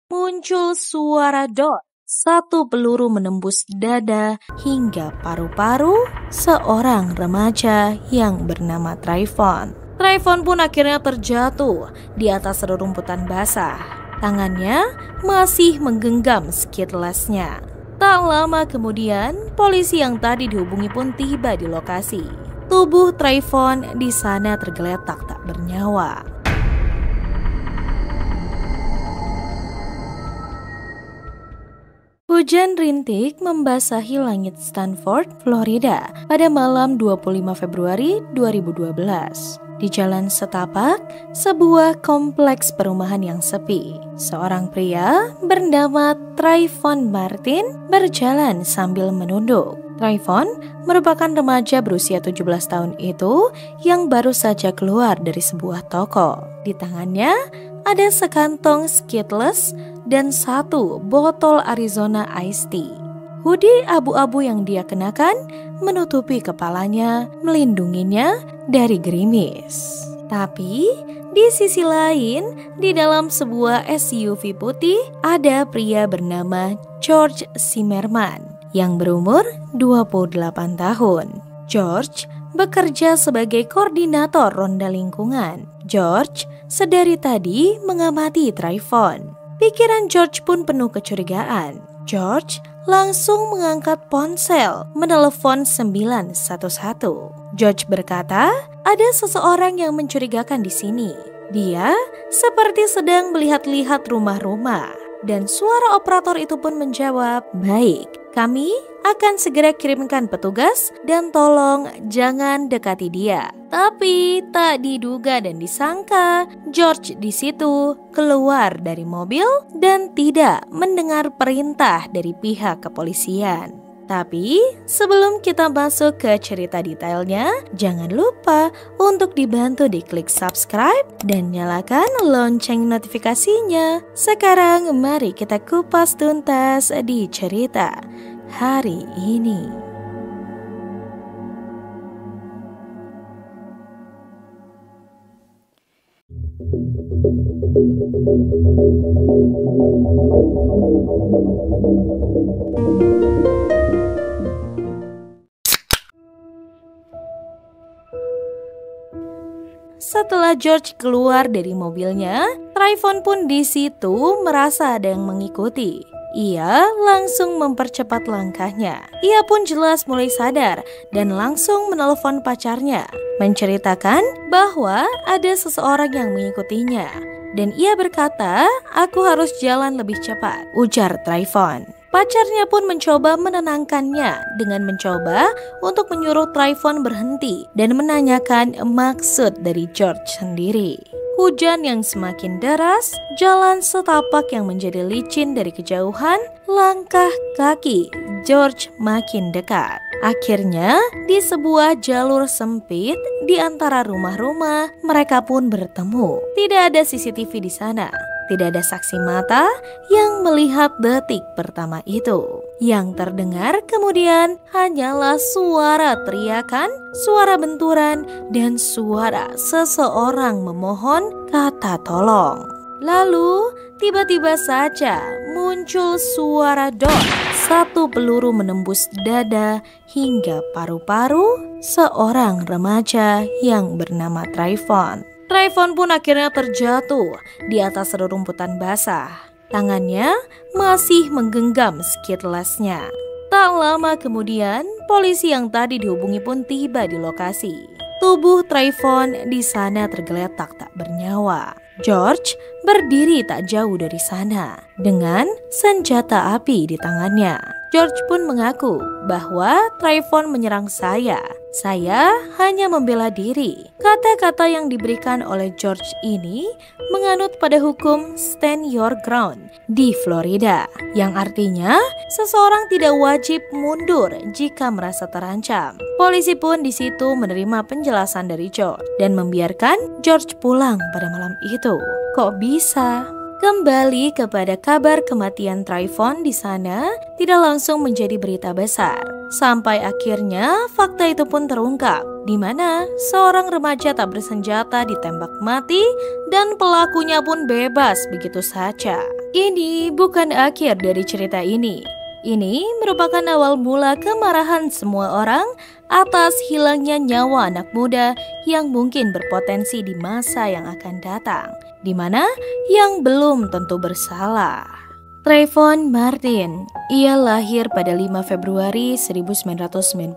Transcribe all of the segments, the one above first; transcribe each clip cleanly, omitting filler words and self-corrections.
muncul suara dot. Satu peluru menembus dada hingga paru-paru seorang remaja yang bernama Trayvon. Trayvon pun akhirnya terjatuh di atas rerumputan basah. Tangannya masih menggenggam skidlessnya. Tak lama kemudian, polisi yang tadi dihubungi pun tiba di lokasi. Tubuh Trayvon di sana tergeletak tak bernyawa. Hujan rintik membasahi langit Stanford, Florida pada malam 25 Februari 2012. Di jalan setapak, sebuah kompleks perumahan yang sepi. Seorang pria bernama Trayvon Martin berjalan sambil menunduk. Trayvon merupakan remaja berusia 17 tahun itu yang baru saja keluar dari sebuah toko. Di tangannya ada sekantong Skittles dan satu botol Arizona Iced Tea. Hoodie abu-abu yang dia kenakan menutupi kepalanya, melindunginya dari gerimis. Tapi di sisi lain, di dalam sebuah SUV putih ada pria bernama George Zimmerman yang berumur 28 tahun. George bekerja sebagai koordinator ronda lingkungan. George sedari tadi mengamati Trayvon. Pikiran George pun penuh kecurigaan. George langsung mengangkat ponsel, menelepon 911. George berkata, ada seseorang yang mencurigakan di sini. Dia seperti sedang melihat-lihat rumah-rumah. Dan suara operator itu pun menjawab, baik, kami akan segera kirimkan petugas dan tolong jangan dekati dia. Tapi tak diduga dan disangka, George di situ keluar dari mobil dan tidak mendengar perintah dari pihak kepolisian. Tapi sebelum kita masuk ke cerita detailnya, jangan lupa untuk dibantu diklik subscribe dan nyalakan lonceng notifikasinya. Sekarang mari kita kupas tuntas di cerita hari ini. Setelah George keluar dari mobilnya, Trayvon pun di situ merasa ada yang mengikuti. Ia langsung mempercepat langkahnya. Ia pun jelas mulai sadar dan langsung menelepon pacarnya, menceritakan bahwa ada seseorang yang mengikutinya. Dan ia berkata, aku harus jalan lebih cepat, ujar Trayvon. Pacarnya pun mencoba menenangkannya dengan mencoba untuk menyuruh Trayvon berhenti dan menanyakan maksud dari George sendiri. Hujan yang semakin deras, jalan setapak yang menjadi licin dari kejauhan, langkah kaki George makin dekat. Akhirnya, di sebuah jalur sempit di antara rumah-rumah, mereka pun bertemu. Tidak ada CCTV di sana. Tidak ada saksi mata yang melihat detik pertama itu. Yang terdengar kemudian hanyalah suara teriakan, suara benturan, dan suara seseorang memohon kata tolong. Lalu tiba-tiba saja muncul suara dot. Satu peluru menembus dada hingga paru-paru seorang remaja yang bernama Trayvon. Trayvon pun akhirnya terjatuh di atas rerumputan basah. Tangannya masih menggenggam skidlessnya. Tak lama kemudian, polisi yang tadi dihubungi pun tiba di lokasi. Tubuh Trayvon di sana tergeletak tak bernyawa. George berdiri tak jauh dari sana dengan senjata api di tangannya. George pun mengaku bahwa Trayvon menyerang saya. Saya hanya membela diri. Kata-kata yang diberikan oleh George ini menganut pada hukum stand your ground di Florida, yang artinya seseorang tidak wajib mundur jika merasa terancam. Polisi pun di situ menerima penjelasan dari George dan membiarkan George pulang pada malam itu. Kok bisa? Kembali kepada kabar kematian Trayvon di sana tidak langsung menjadi berita besar. Sampai akhirnya fakta itu pun terungkap, di mana seorang remaja tak bersenjata ditembak mati dan pelakunya pun bebas begitu saja. Ini bukan akhir dari cerita ini. Ini merupakan awal mula kemarahan semua orang atas hilangnya nyawa anak muda yang mungkin berpotensi di masa yang akan datang, di mana yang belum tentu bersalah. Trayvon Martin, ia lahir pada 5 Februari 1995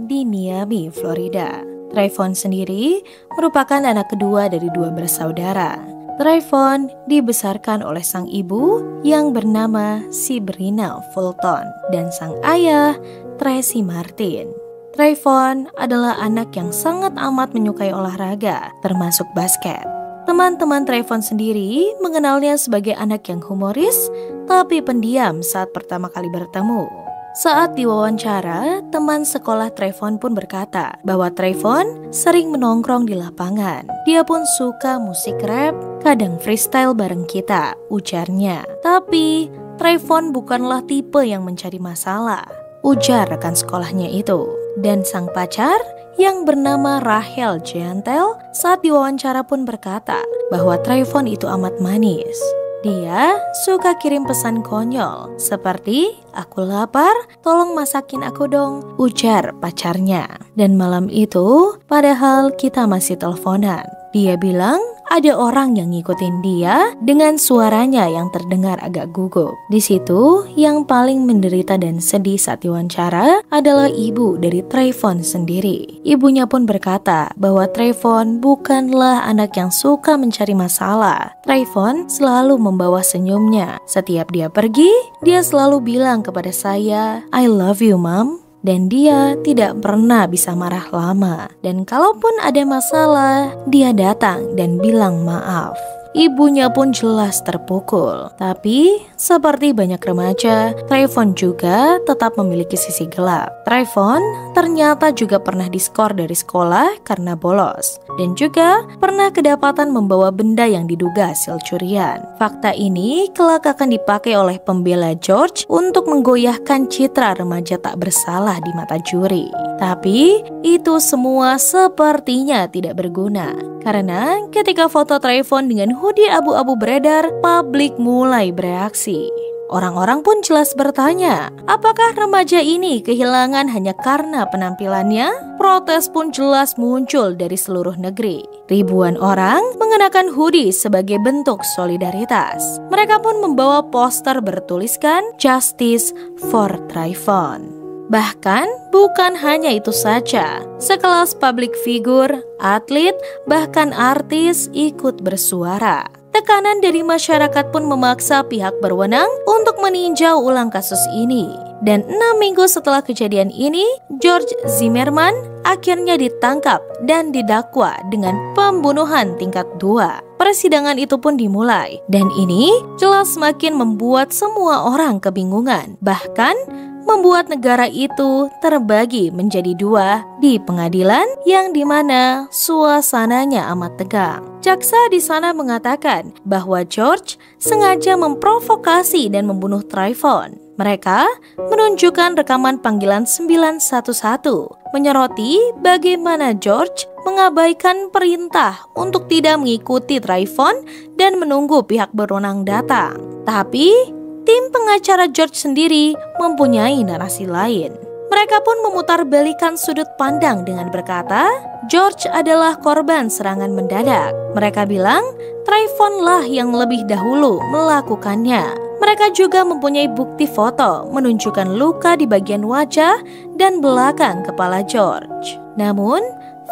di Miami, Florida. Trayvon sendiri merupakan anak kedua dari 2 bersaudara. Trayvon dibesarkan oleh sang ibu yang bernama Sabrina Fulton dan sang ayah Tracy Martin. Trayvon adalah anak yang sangat amat menyukai olahraga, termasuk basket. Teman-teman Trayvon sendiri mengenalnya sebagai anak yang humoris, tapi pendiam saat pertama kali bertemu. Saat diwawancara, teman sekolah Trayvon pun berkata bahwa Trayvon sering menongkrong di lapangan. Dia pun suka musik rap, kadang freestyle bareng kita, ujarnya. Tapi Trayvon bukanlah tipe yang mencari masalah, ujar rekan sekolahnya itu. Dan sang pacar yang bernama Rachel Gentel saat diwawancara pun berkata bahwa Trayvon itu amat manis. Dia suka kirim pesan konyol seperti, "Aku lapar, tolong masakin aku dong," ujar pacarnya. Dan malam itu, padahal kita masih teleponan, dia bilang ada orang yang ngikutin dia dengan suaranya yang terdengar agak gugup. Di situ, yang paling menderita dan sedih saat diwawancara adalah ibu dari Trayvon sendiri. Ibunya pun berkata bahwa Trayvon bukanlah anak yang suka mencari masalah. Trayvon selalu membawa senyumnya. Setiap dia pergi, dia selalu bilang kepada saya, "I love you, Mom." Dan dia tidak pernah bisa marah lama. Dan kalaupun ada masalah, dia datang dan bilang maaf. Ibunya pun jelas terpukul. Tapi seperti banyak remaja, Trayvon juga tetap memiliki sisi gelap. Trayvon ternyata juga pernah diskor dari sekolah karena bolos. Dan juga pernah kedapatan membawa benda yang diduga hasil curian. Fakta ini kelak akan dipakai oleh pembela George untuk menggoyahkan citra remaja tak bersalah di mata juri. Tapi itu semua sepertinya tidak berguna. Karena ketika foto Trayvon dengan hoodie abu-abu beredar, publik mulai bereaksi. Orang-orang pun jelas bertanya, apakah remaja ini kehilangan hanya karena penampilannya? Protes pun jelas muncul dari seluruh negeri. Ribuan orang mengenakan hoodie sebagai bentuk solidaritas. Mereka pun membawa poster bertuliskan Justice for Trayvon. Bahkan bukan hanya itu saja, sekelas public figure, atlet, bahkan artis ikut bersuara. Tekanan dari masyarakat pun memaksa pihak berwenang untuk meninjau ulang kasus ini. Dan 6 minggu setelah kejadian ini, George Zimmerman akhirnya ditangkap dan didakwa dengan pembunuhan tingkat 2. Persidangan itu pun dimulai, dan ini jelas semakin membuat semua orang kebingungan. Bahkan membuat negara itu terbagi menjadi 2 di pengadilan yang dimana suasananya amat tegang. Jaksa di sana mengatakan bahwa George sengaja memprovokasi dan membunuh Trayvon. Mereka menunjukkan rekaman panggilan 911, menyoroti bagaimana George mengabaikan perintah untuk tidak mengikuti Trayvon dan menunggu pihak berwenang datang. Tapi tim pengacara George sendiri mempunyai narasi lain. Mereka pun memutarbalikan sudut pandang dengan berkata, George adalah korban serangan mendadak. Mereka bilang, Trayvon lah yang lebih dahulu melakukannya. Mereka juga mempunyai bukti foto menunjukkan luka di bagian wajah dan belakang kepala George. Namun,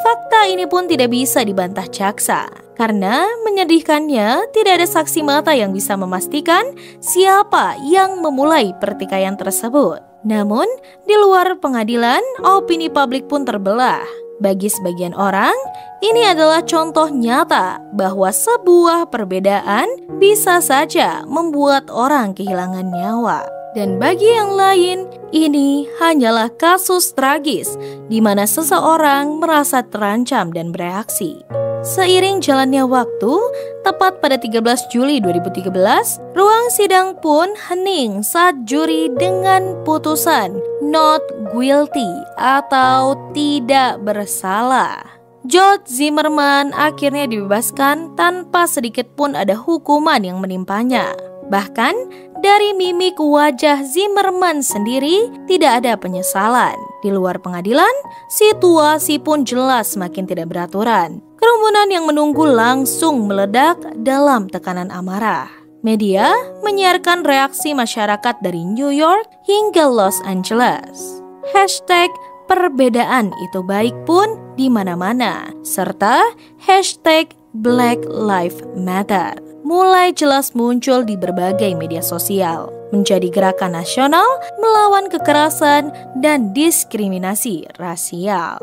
fakta ini pun tidak bisa dibantah jaksa. Karena menyedihkannya tidak ada saksi mata yang bisa memastikan siapa yang memulai pertikaian tersebut. Namun, di luar pengadilan, opini publik pun terbelah. Bagi sebagian orang, ini adalah contoh nyata bahwa sebuah perbedaan bisa saja membuat orang kehilangan nyawa. Dan bagi yang lain, ini hanyalah kasus tragis di mana seseorang merasa terancam dan bereaksi. Seiring jalannya waktu, tepat pada 13 Juli 2013, ruang sidang pun hening saat juri dengan putusan not guilty atau tidak bersalah. George Zimmerman akhirnya dibebaskan tanpa sedikit pun ada hukuman yang menimpanya. Bahkan dari mimik wajah Zimmerman sendiri tidak ada penyesalan. Di luar pengadilan, situasi pun jelas semakin tidak beraturan. Kerumunan yang menunggu langsung meledak dalam tekanan amarah. Media menyiarkan reaksi masyarakat dari New York hingga Los Angeles. Hashtag perbedaan itu baik pun di mana-mana, serta hashtag Black Lives Matter mulai jelas muncul di berbagai media sosial, menjadi gerakan nasional melawan kekerasan dan diskriminasi rasial.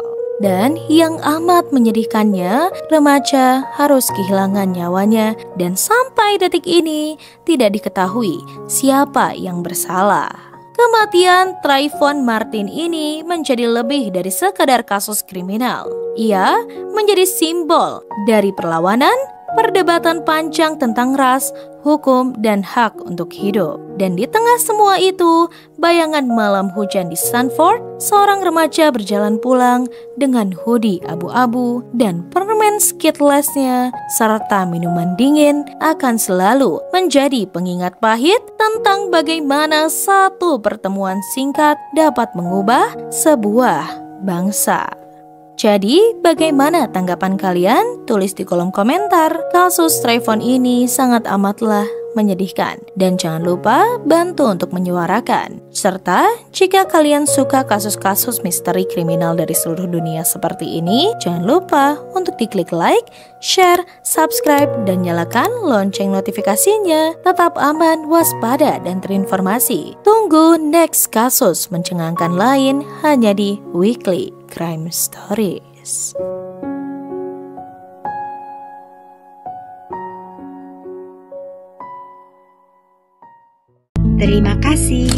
Dan yang amat menyedihkannya, remaja harus kehilangan nyawanya dan sampai detik ini tidak diketahui siapa yang bersalah. Kematian Trayvon Martin ini menjadi lebih dari sekadar kasus kriminal. Ia menjadi simbol dari perlawanan, perdebatan panjang tentang ras, hukum, dan hak untuk hidup. Dan di tengah semua itu, bayangan malam hujan di Sanford, seorang remaja berjalan pulang dengan hoodie abu-abu dan permen skitlessnya serta minuman dingin akan selalu menjadi pengingat pahit tentang bagaimana satu pertemuan singkat dapat mengubah sebuah bangsa. Jadi, bagaimana tanggapan kalian? Tulis di kolom komentar. Kasus Trayvon ini sangat amatlah menyedihkan. Dan jangan lupa bantu untuk menyuarakan. Serta, jika kalian suka kasus-kasus misteri kriminal dari seluruh dunia seperti ini, jangan lupa untuk diklik like, share, subscribe, dan nyalakan lonceng notifikasinya. Tetap aman, waspada, dan terinformasi. Tunggu next kasus mencengangkan lain hanya di Weekly Crime Stories. Terima kasih.